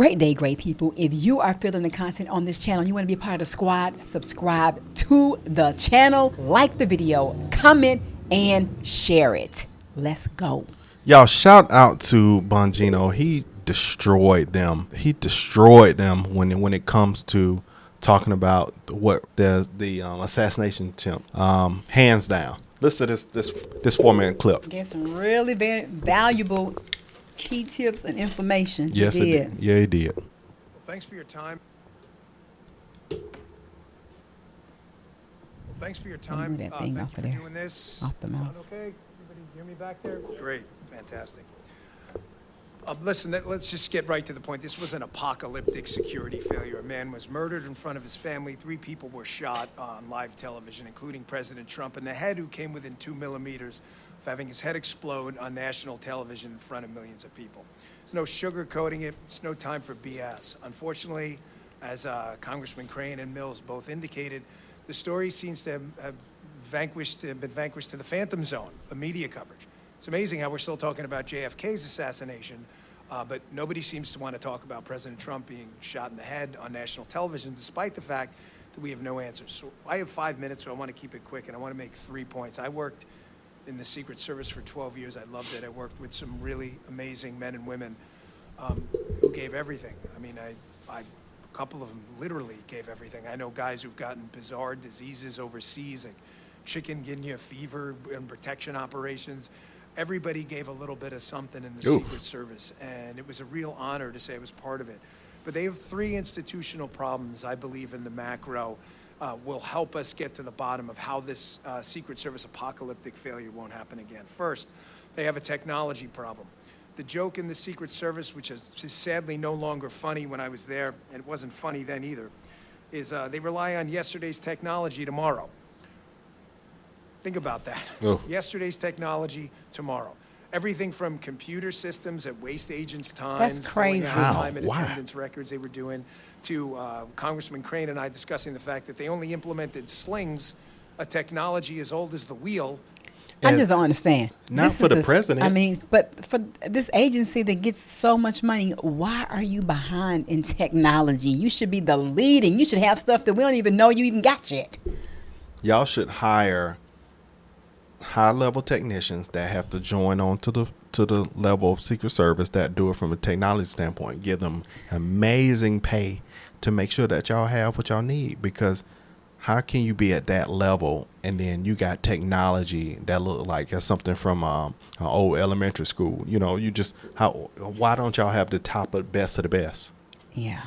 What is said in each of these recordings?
Great day, great people. If you are feeling the content on this channel, you want to be a part of the squad, subscribe to the channel, like the video, comment, and share it. Let's go. Y'all, shout out to Bongino. He destroyed them. He destroyed them when it comes to talking about what the assassination attempt. Hands down. Listen to this 4-minute clip. Gave some really very valuable key tips and information. Yes, it did. Yeah, he did. Well, thanks for your time. Move that thing Thanks off for of there. doing this. Off the mouse. Sound okay? Everybody hear me back there? Great. Fantastic. Listen, let's just get right to the point. This was an apocalyptic security failure. A man was murdered in front of his family. 3 people were shot on live television, including President Trump, and the head who came within 2 millimeters of having his head explode on national television in front of millions of people. There's no sugarcoating it. It's no time for BS. Unfortunately, as Congressman Crane and Mills both indicated, the story seems to have been vanquished to the phantom zone, the media coverage. It's amazing how we're still talking about JFK's assassination, but nobody seems to want to talk about President Trump being shot in the head on national television, despite the fact that we have no answers. So I have 5 minutes, so I want to keep it quick, and I want to make 3 points. I worked in the Secret Service for 12 years. I loved it. I worked with some really amazing men and women who gave everything. I mean, a couple of them literally gave everything. I know guys who've gotten bizarre diseases overseas, like chikungunya fever and protection operations. Everybody gave a little bit of something in the Secret Service, and it was a real honor to say I was part of it. But they have 3 institutional problems, I believe, in the macro will help us get to the bottom of how this Secret Service apocalyptic failure won't happen again. First, they have a technology problem. The joke in the Secret Service, which is sadly no longer funny when I was there, and it wasn't funny then either, is they rely on yesterday's technology tomorrow. Think about that. Oh. Yesterday's technology tomorrow. Everything from computer systems that waste agents' time, That's crazy. time and Why? attendance records they were doing, to Congressman Crane and I discussing the fact that they only implemented slings, a technology as old as the wheel. I just don't understand. Not This for is the president. I mean, but for this agency that gets so much money, why are you behind in technology? You should be the leading. You should have stuff that we don't even know you even got yet. Y'all should hire high-level technicians that have to join on to the level of Secret Service that do it from a technology standpoint. Give them amazing pay to make sure that y'all have what y'all need, because how can you be at that level and then you got technology that look like it's something from an old elementary school? You know, why don't y'all have the top of the best? Yeah.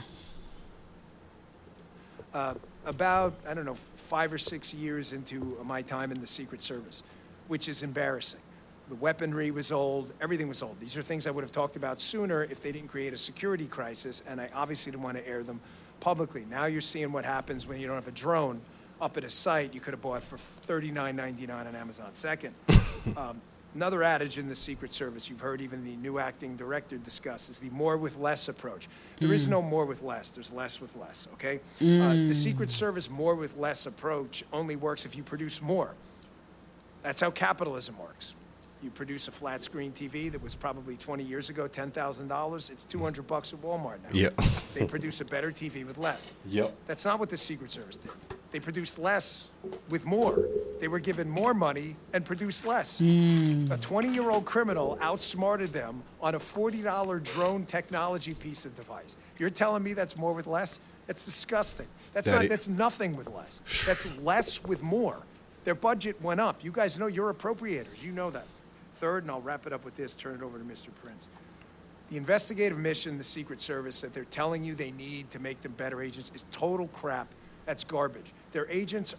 About, I don't know, 5 or 6 years into my time in the Secret Service, which is embarrassing. The weaponry was old, everything was old. These are things I would have talked about sooner if they didn't create a security crisis, and I obviously didn't want to air them publicly. Now you're seeing what happens when you don't have a drone up at a site you could have bought for $39.99 on Amazon. Second, another adage in the Secret Service, you've heard even the new acting director discuss, is the more with less approach. There is no more with less, there's less with less, okay? The Secret Service more with less approach only works if you produce more. That's how capitalism works. You produce a flat screen TV that was probably 20 years ago $10,000. It's $200 at Walmart now. Yep. They produce a better TV with less. Yep. That's not what the Secret Service did. They produced less with more. They were given more money and produced less. A 20-year-old criminal outsmarted them on a $40 drone technology piece of device. You're telling me that's more with less? That's disgusting. That's nothing with less. That's less with more. Their budget went up. You guys know, you're appropriators. You know that. Third, and I'll wrap it up with this, turn it over to Mr. Prince. The investigative mission, the Secret Service, that they're telling you they need to make them better agents is total crap. That's garbage. Their agents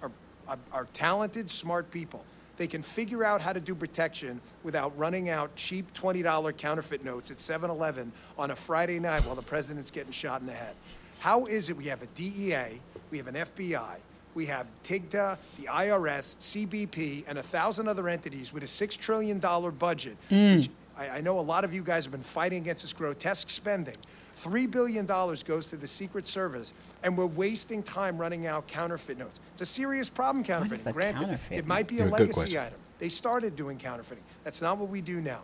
are talented, smart people. They can figure out how to do protection without running out cheap $20 counterfeit notes at 7-Eleven on a Friday night while the president's getting shot in the head. How is it we have a DEA, we have an FBI, we have TIGTA, the IRS, CBP, and 1,000 other entities with a $6 trillion budget, which I know a lot of you guys have been fighting against this grotesque spending. $3 billion goes to the Secret Service, and we're wasting time running out counterfeit notes. It's a serious problem, counterfeiting. What is a counterfeit it might be a note? Good legacy question. item. They started doing counterfeiting. That's not what we do now.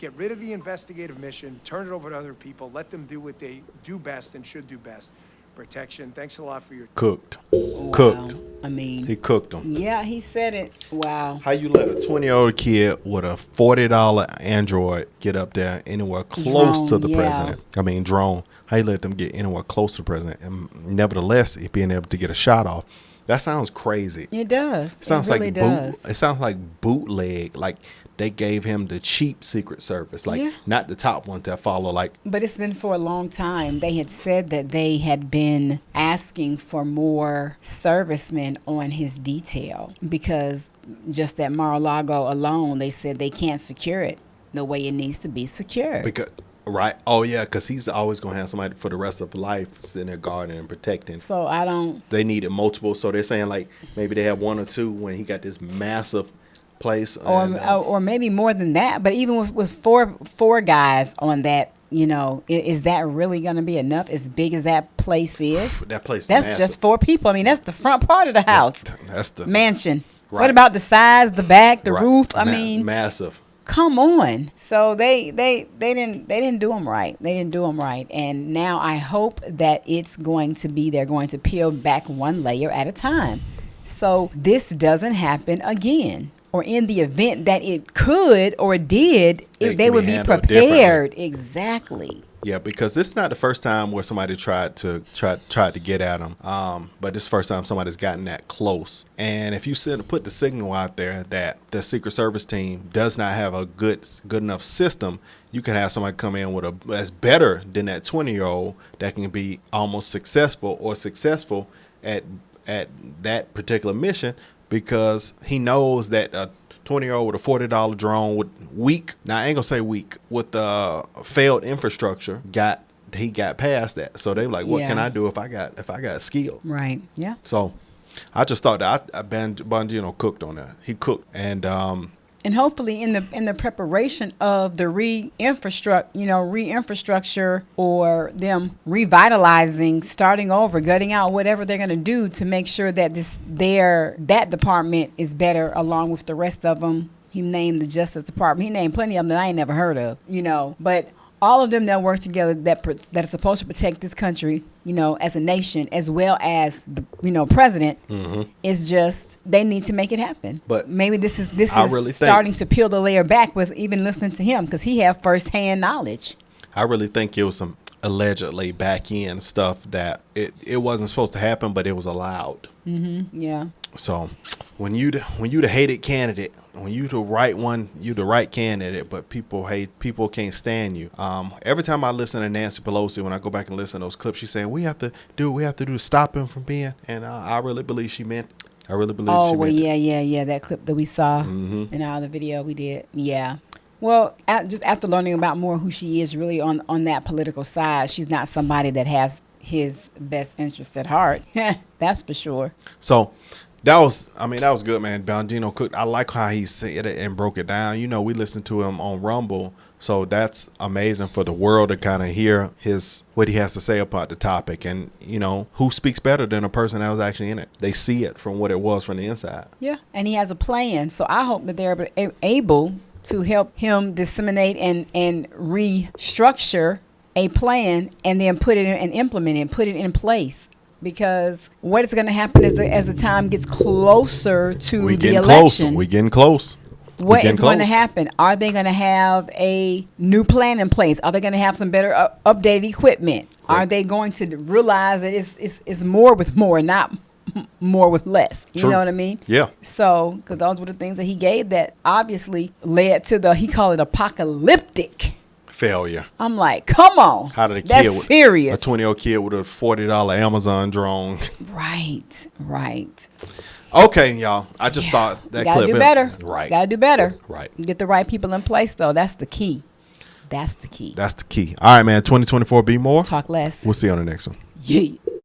Get rid of the investigative mission, turn it over to other people, let them do what they do best and should do best. Protection. Thanks a lot for your Cooked. Wow. Cooked. I mean, He cooked them. yeah, he said it. Wow. How you let a 20-year-old kid with a $40 Android get up there anywhere close to the president? I mean, drone. How you let them get anywhere close to the president? And nevertheless, he being able to get a shot off. That sounds crazy. It does. It sounds really like does. It sounds like bootleg. Like they gave him the cheap Secret Service, like not the top ones that follow. Like, but it's been for a long time. They had said that they had been asking for more servicemen on his detail because just at Mar-a-Lago alone, they said they can't secure it the way it needs to be secured. because right? Oh yeah, because he's always gonna have somebody for the rest of life sitting there guarding and protecting. So I don't. They needed multiple, so they're saying like maybe they have one or two when he got this massive place, Or maybe more than that. But even with four guys on that, you know, is that really going to be enough? As big as that place is, that's massive. Just 4 people. I mean, that's the front part of the house. That's the mansion. Right. What about the size, the back, the roof? I mean, massive. Come on. So they didn't do them right. They didn't do them right. And now I hope that they're going to peel back one layer at a time. So this doesn't happen again. Or in the event that it could or did, they would be prepared. Exactly. Yeah, because this is not the first time where somebody tried to get at him. But this is the first time somebody's gotten that close. And if you put the signal out there that the Secret Service team does not have a good enough system, you can have somebody come in with that's better than that 20-year-old that can be almost successful at that particular mission, because he knows that a 20-year-old with a $40 drone with I ain't gonna say weak, with the failed infrastructure he got past that. So they were like, what can I do if I got skill? Right. Yeah. So I just thought that Bongino cooked on that. He cooked, and hopefully in the preparation of the re-infrastructure or them revitalizing, starting over, gutting out whatever they're going to do to make sure that that department is better along with the rest of them. He named the Justice Department. He named plenty of them that I ain't never heard of, but all of them that work together that are supposed to protect this country, as a nation, as well as the, president, is just, they need to make it happen. But maybe this is really starting to peel the layer back with even listening to him, because he have firsthand knowledge. I really think it was some allegedly back end stuff that it wasn't supposed to happen, but it was allowed. Yeah. So when you the hated candidate, when you the right one, you the right candidate, but people can't stand you. Every time I listen to Nancy Pelosi, when I go back and listen to those clips, she's saying we have to do to stop him from being, and I really believe she meant. I really believe. Oh, well, yeah. That clip that we saw in our other video we did. Yeah. Well, just after learning about more who she is really on that political side, she's not somebody that has his best interest at heart. That's for sure. So that was good, man. Bongino cooked. I like how he said it and broke it down. We listened to him on Rumble, so that's amazing for the world to kind of hear what he has to say about the topic. And who speaks better than a person that was actually in it? They see it from what it was from the inside. Yeah, and he has a plan. So I hope that they're able to help him disseminate and restructure a plan, and then put it in and implement it, put it in place. Because what is going to happen as the time gets closer to the election? We're getting close. What is going to happen? Are they going to have a new plan in place? Are they going to have some better updated equipment? Right. Are they going to realize that it's more with more, not more with less? You know what I mean? Yeah. So, because those were the things that he gave that obviously led to he called it apocalyptic failure. I'm like, come on. How did That's serious. A 20-year-old kid with a $40 Amazon drone. Right. Okay, y'all. I just thought that gotta clip. Do better. Right. Gotta do better. Right. Get the right people in place, though. That's the key. All right, man. 2024, be more. Talk less. We'll see you on the next one. Yeah.